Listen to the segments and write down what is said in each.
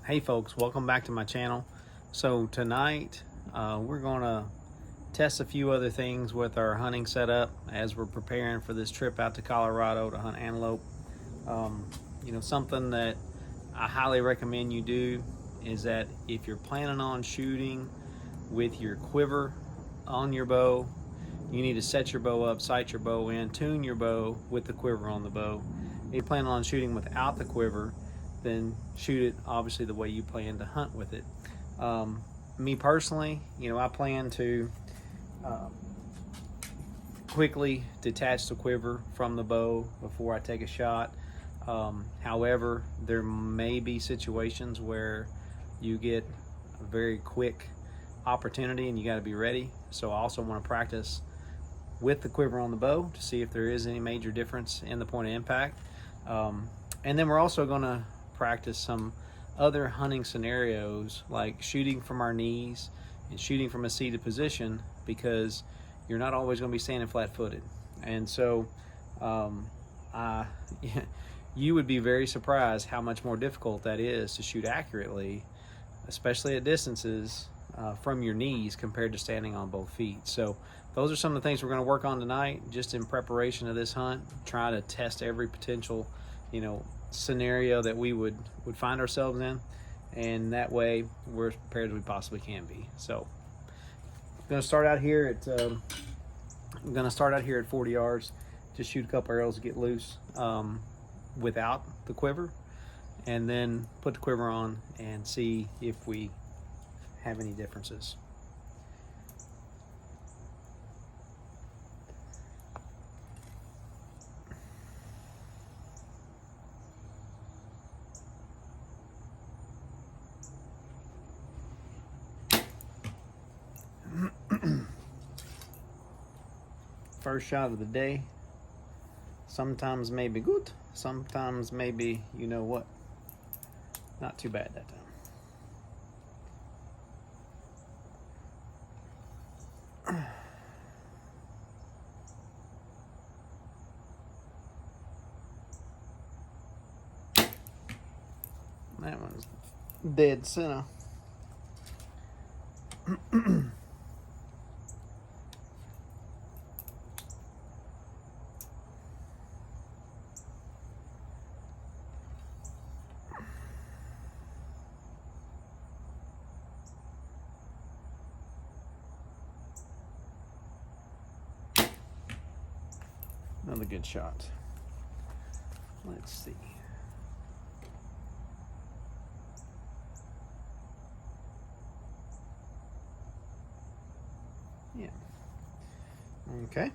Hey folks, welcome back to my channel. So tonight we're gonna test a few other things with our hunting setup as we're preparing for this trip out to Colorado to hunt antelope. Something that I highly recommend you do is that if you're planning on shooting with your quiver on your bow, you need to set your bow up, sight your bow in, tune your bow with the quiver on the bow. If you're planning on shooting without the quiver, then shoot it obviously the way you plan to hunt with it. Me personally, I plan to quickly detach the quiver from the bow before I take a shot. However, there may be situations where you get a very quick opportunity and you got to be ready. So I also want to practice with the quiver on the bow to see if there is any major difference in the point of impact. And then we're also going to practice some other hunting scenarios like shooting from our knees and shooting from a seated position, because you're not always going to be standing flat-footed. And so you would be very surprised how much more difficult that is to shoot accurately, especially at distances from your knees compared to standing on both feet. So those are some of the things we're going to work on tonight, just in preparation of this hunt, trying to test every potential scenario that we would find ourselves in, and that way we're as prepared as we possibly can be. So I'm going to start out here at 40 yards, just shoot a couple arrows to get loose without the quiver, and then put the quiver on and see if we have any differences. First shot of the day. Sometimes maybe good, sometimes maybe not too bad that time. That one's dead center. Another good shot. Let's see. Yeah. Okay.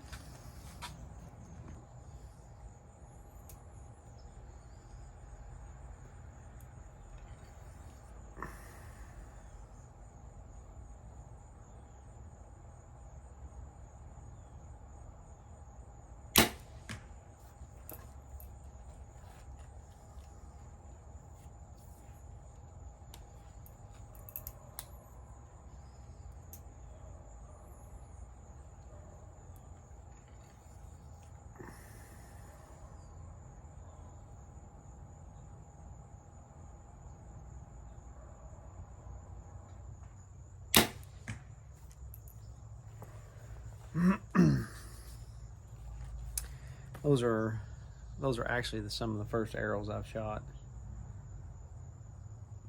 Those are actually some of the first arrows I've shot.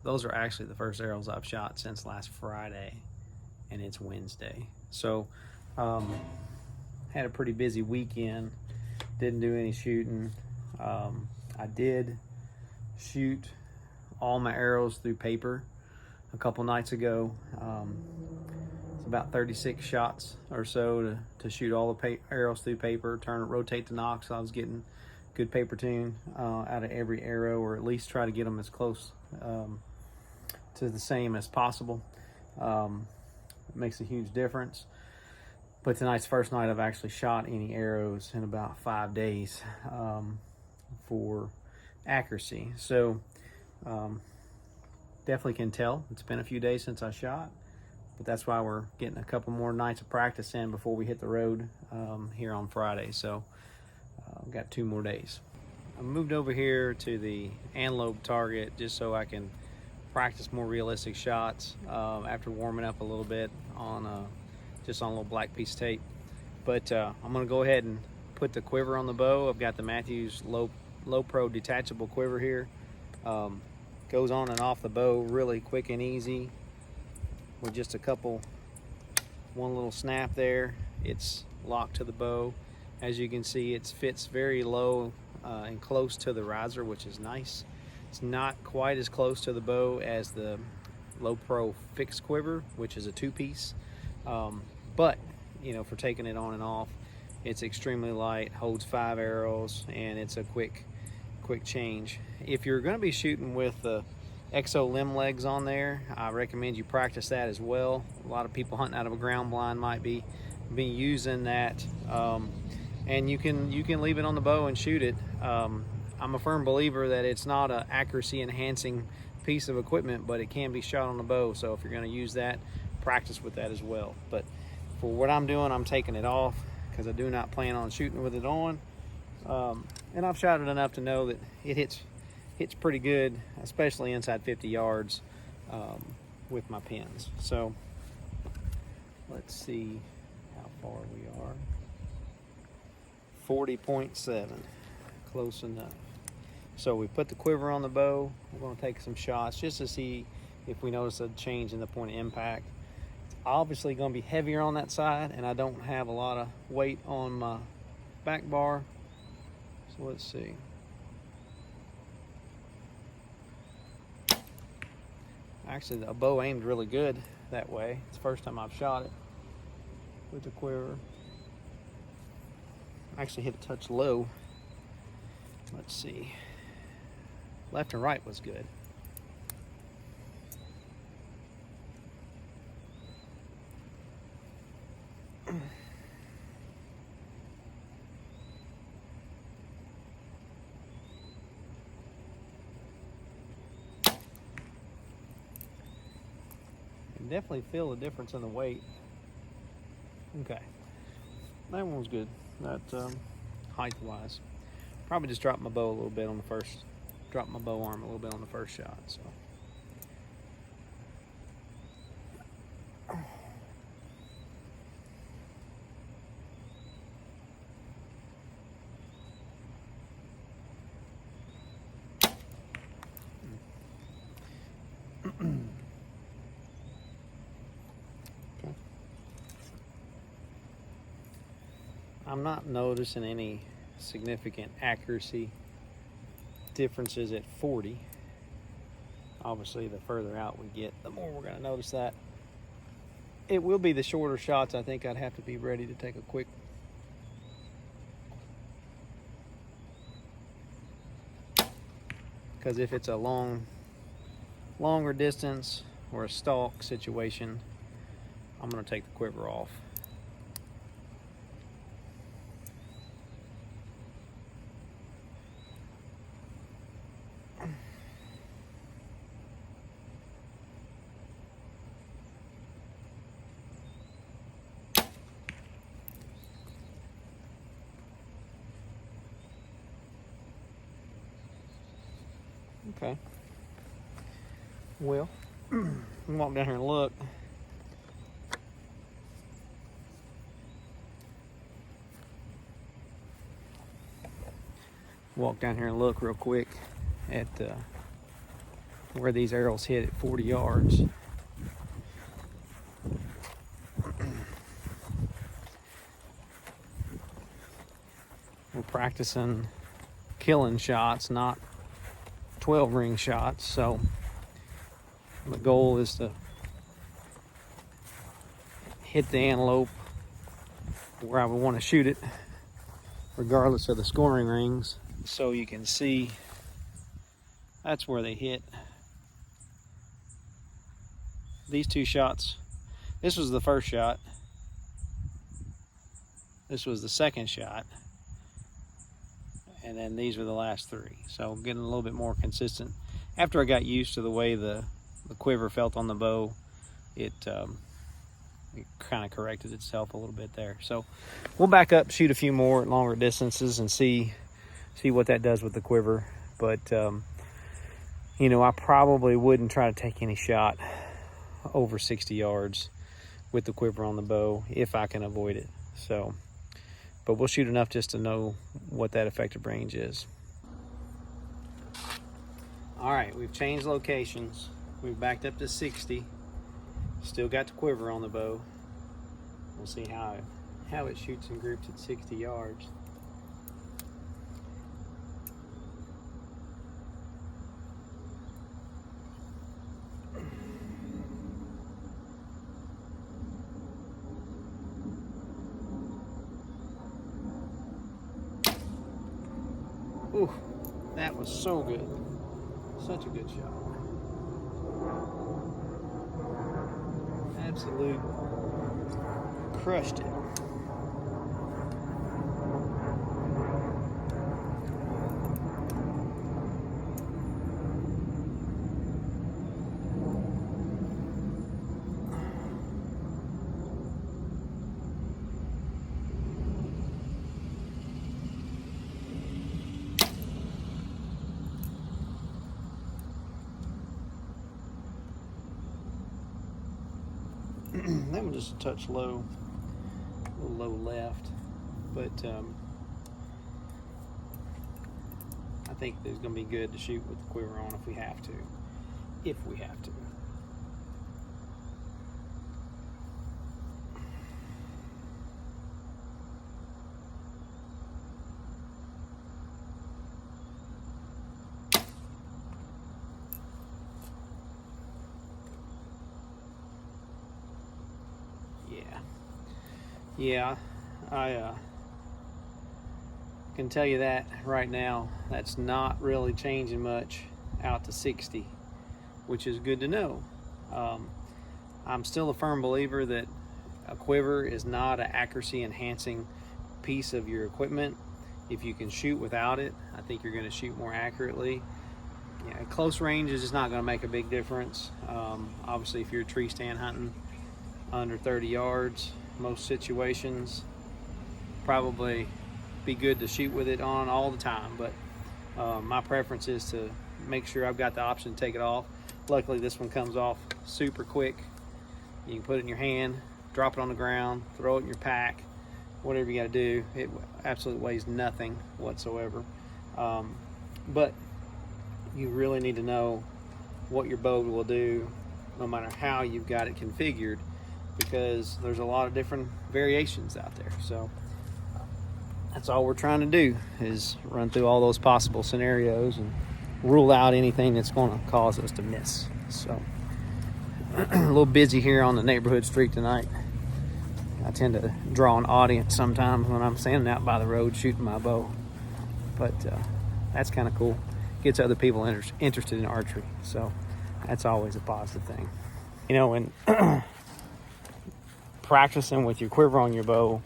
Those are actually the first arrows I've shot since last Friday, and it's Wednesday. So had a pretty busy weekend, didn't do any shooting. I did shoot all my arrows through paper a couple nights ago. It's about 36 shots or so to shoot all the arrows through paper, rotate the nock, so I was getting good paper tune out of every arrow, or at least try to get them as close to the same as possible. It makes a huge difference. But tonight's first night I've actually shot any arrows in about 5 days for accuracy. So definitely can tell it's been a few days since I shot, but that's why we're getting a couple more nights of practice in before we hit the road here on Friday. So I've got 2 more days. I moved over here to the antelope target just so I can practice more realistic shots after warming up a little bit on just on a little black piece of tape. But I'm gonna go ahead and put the quiver on the bow. I've got the Matthews low pro detachable quiver here. Goes on and off the bow really quick and easy with just one little snap there. It's locked to the bow. As you can see, it fits very low and close to the riser, which is nice. It's not quite as close to the bow as the low pro fixed quiver, which is a 2-piece, but you know, for taking it on and off, it's extremely light, holds 5 arrows, and it's a quick change. If you're going to be shooting with the exo limb legs on there, I recommend you practice that as well. A lot of people hunting out of a ground blind might be using that, and you can leave it on the bow and shoot it. I'm a firm believer that it's not an accuracy enhancing piece of equipment, but it can be shot on the bow. So if you're going to use that, practice with that as well. But for what I'm doing, I'm taking it off because I do not plan on shooting with it on. And I've shot it enough to know that it hits pretty good, especially inside 50 yards with my pins. So let's see how far we are. 40.7, close enough. So we put the quiver on the bow. We're going to take some shots just to see if we notice a change in the point of impact. It's obviously going to be heavier on that side, and I don't have a lot of weight on my back bar. So let's see. Actually, the bow aimed really good that way. It's the first time I've shot it with the quiver. Actually hit a touch low. Let's see. Left and right was good. You can definitely feel the difference in the weight. Okay, that one was good. That height wise, probably just dropped my bow a little bit on the first, dropped my bow arm a little bit on the first shot. So I'm not noticing any significant accuracy differences at 40. Obviously, the further out we get, the more we're going to notice that. It will be the shorter shots. I think I'd have to be ready to take a quick because if it's a longer distance or a stalk situation, I'm going to take the quiver off. Okay. Well, walk down here and look. Walk down here and look real quick at where these arrows hit at 40 yards. We're practicing killing shots, not 12 ring shots, so the goal is to hit the antelope where I would want to shoot it, regardless of the scoring rings. So you can see that's where they hit. These two shots, this was the first shot, this was the second shot, and then these were the last three. So getting a little bit more consistent. After I got used to the way the quiver felt on the bow, it kind of corrected itself a little bit there. So we'll back up, shoot a few more at longer distances and see what that does with the quiver. But you know, I probably wouldn't try to take any shot over 60 yards with the quiver on the bow if I can avoid it. So, but we'll shoot enough just to know what that effective range is. All right, we've changed locations. We've backed up to 60. Still got the quiver on the bow. We'll see how it shoots in groups at 60 yards. Ooh, that was so good. Such a good shot. Absolute crushed it. That one just a touch low, a little low left, but I think it's going to be good to shoot with the quiver on if we have to. If we have to. Yeah, I can tell you that right now, that's not really changing much out to 60, which is good to know. I'm still a firm believer that a quiver is not an accuracy enhancing piece of your equipment. If you can shoot without it, I think you're going to shoot more accurately. Yeah, close range is just not going to make a big difference. Obviously, if you're tree stand hunting under 30 yards, most situations, probably be good to shoot with it on all the time, but my preference is to make sure I've got the option to take it off. Luckily, this one comes off super quick. You can put it in your hand, drop it on the ground, throw it in your pack, whatever you got to do. It absolutely weighs nothing whatsoever, but you really need to know what your bow will do no matter how you've got it configured, because there's a lot of different variations out there. So that's all we're trying to do, is run through all those possible scenarios and rule out anything that's going to cause us to miss. So a little busy here on the neighborhood street tonight. I tend to draw an audience sometimes when I'm standing out by the road shooting my bow, but that's kind of cool. Gets other people interested in archery, so that's always a positive thing. You know, when practicing with your quiver on your bow,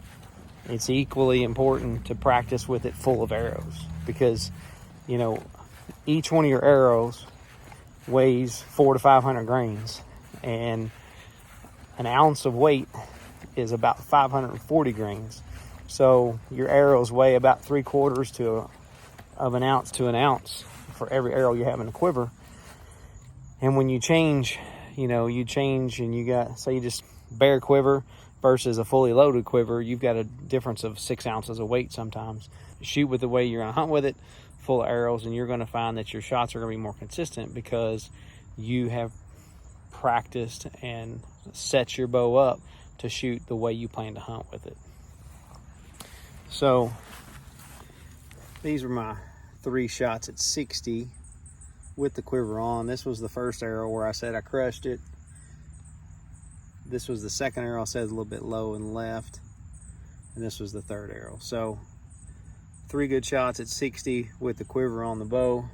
it's equally important to practice with it full of arrows, because, you know, each one of your arrows weighs 400 to 500 grains, and an ounce of weight is about 540 grains. So your arrows weigh about 3/4 of an ounce to an ounce for every arrow you have in the quiver. And when you change, and you got, say you just bare quiver versus a fully loaded quiver, you've got a difference of 6 ounces of weight sometimes. Shoot with the way you're gonna hunt with it, full of arrows, and you're gonna find that your shots are gonna be more consistent because you have practiced and set your bow up to shoot the way you plan to hunt with it. So these were my 3 shots at 60 with the quiver on. This was the first arrow where I said I crushed it. This was the second arrow I said a little bit low and left. And this was the third arrow. So 3 good shots at 60 with the quiver on the bow.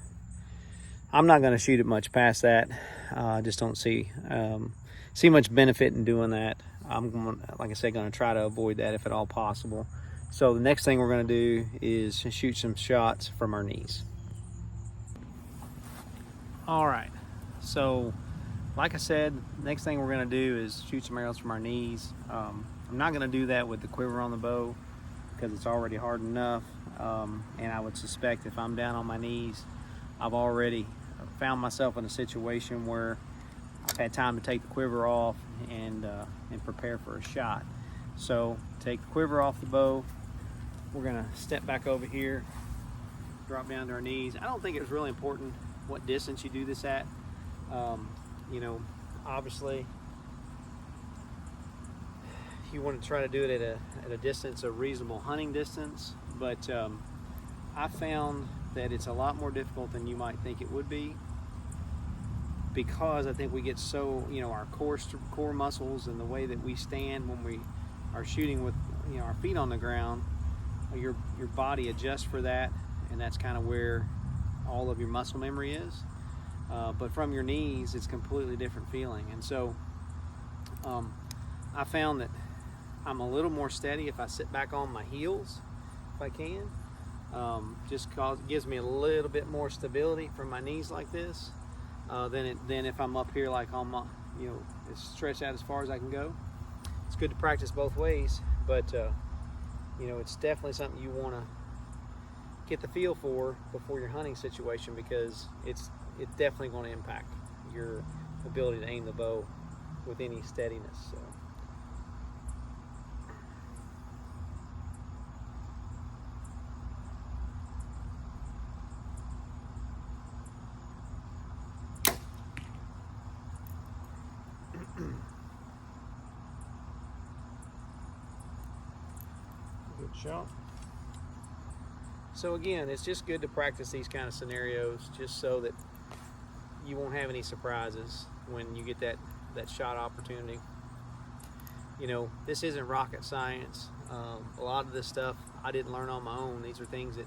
I'm not going to shoot it much past that. I just don't see much benefit in doing that. I'm, like I said, going to try to avoid that if at all possible. So the next thing we're going to do is shoot some shots from our knees. All right, so like I said, next thing we're going to do is shoot some arrows from our knees. I'm not going to do that with the quiver on the bow because it's already hard enough, and I would suspect if I'm down on my knees, I've already found myself in a situation where I've had time to take the quiver off and prepare for a shot. So take the quiver off the bow. We're gonna step back over here, drop down to our knees. I don't think it's really important what distance you do this at. You know, obviously you want to try to do it at a distance, a reasonable hunting distance, but I found that it's a lot more difficult than you might think it would be, because I think we get so, you know, our core muscles and the way that we stand when we are shooting with, you know, our feet on the ground, your body adjusts for that, and that's kind of where all of your muscle memory is. But from your knees, it's completely different feeling. And so I found that I'm a little more steady if I sit back on my heels, if I can. Just cause it gives me a little bit more stability from my knees like this than if I'm up here like on my, you know, it's stretched out as far as I can go. It's good to practice both ways, but you know, it's definitely something you want to get the feel for before your hunting situation, because it's definitely going to impact your ability to aim the bow with any steadiness. So. Good shot. So again, it's just good to practice these kind of scenarios just so that you won't have any surprises when you get that shot opportunity. You know, this isn't rocket science. A lot of this stuff I didn't learn on my own. These are things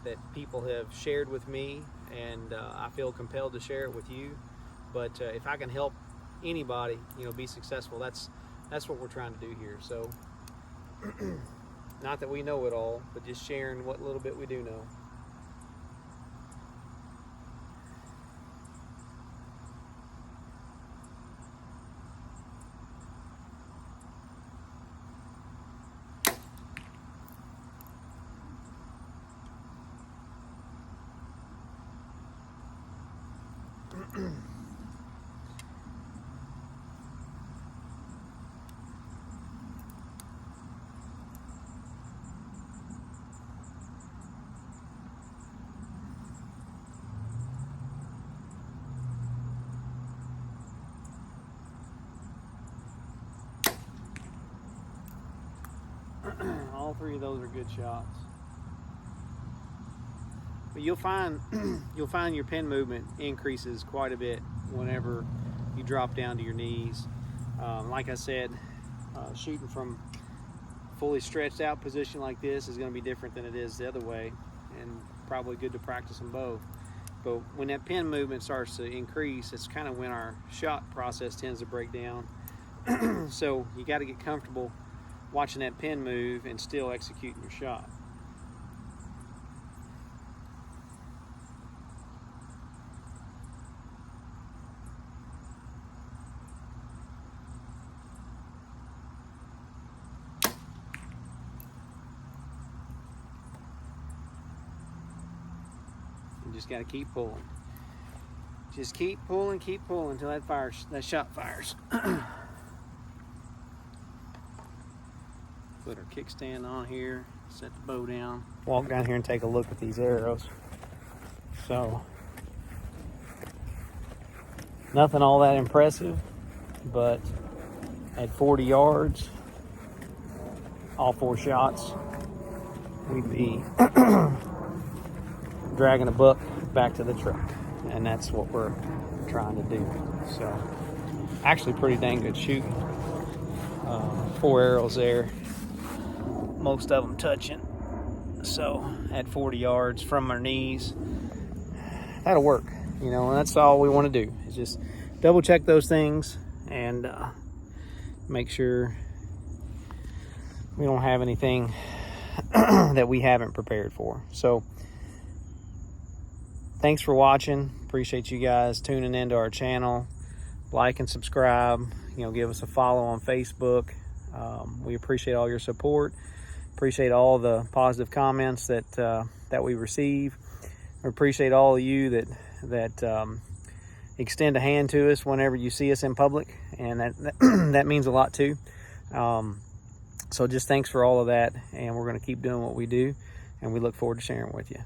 that people have shared with me, and I feel compelled to share it with you. But if I can help anybody, you know, be successful, that's what we're trying to do here. So not that we know it all, but just sharing what little bit we do know. All three of those are good shots. But you'll find your pin movement increases quite a bit whenever you drop down to your knees. Like I said, shooting from fully stretched out position like this is going to be different than it is the other way, and probably good to practice them both. But when that pin movement starts to increase, it's kind of when our shot process tends to break down. So you got to get comfortable watching that pin move and still executing your shot. You just got to keep pulling. Just keep pulling until that shot fires. Put our kickstand on here, set the bow down, walk down here and take a look at these arrows. So, nothing all that impressive, but at 40 yards, all 4 shots, we'd be dragging a buck back to the truck. And that's what we're trying to do. So, actually pretty dang good shooting. 4 arrows there. Most of them touching. So at 40 yards from our knees, that'll work, you know, and that's all we want to do is just double check those things and make sure we don't have anything that we haven't prepared for. So thanks for watching. Appreciate you guys tuning into our channel. Like and subscribe, you know, give us a follow on Facebook. We appreciate all your support. Appreciate all the positive comments that we receive. We appreciate all of you that that extend a hand to us whenever you see us in public, and that that means a lot too. So just thanks for all of that, and we're going to keep doing what we do, and we look forward to sharing with you.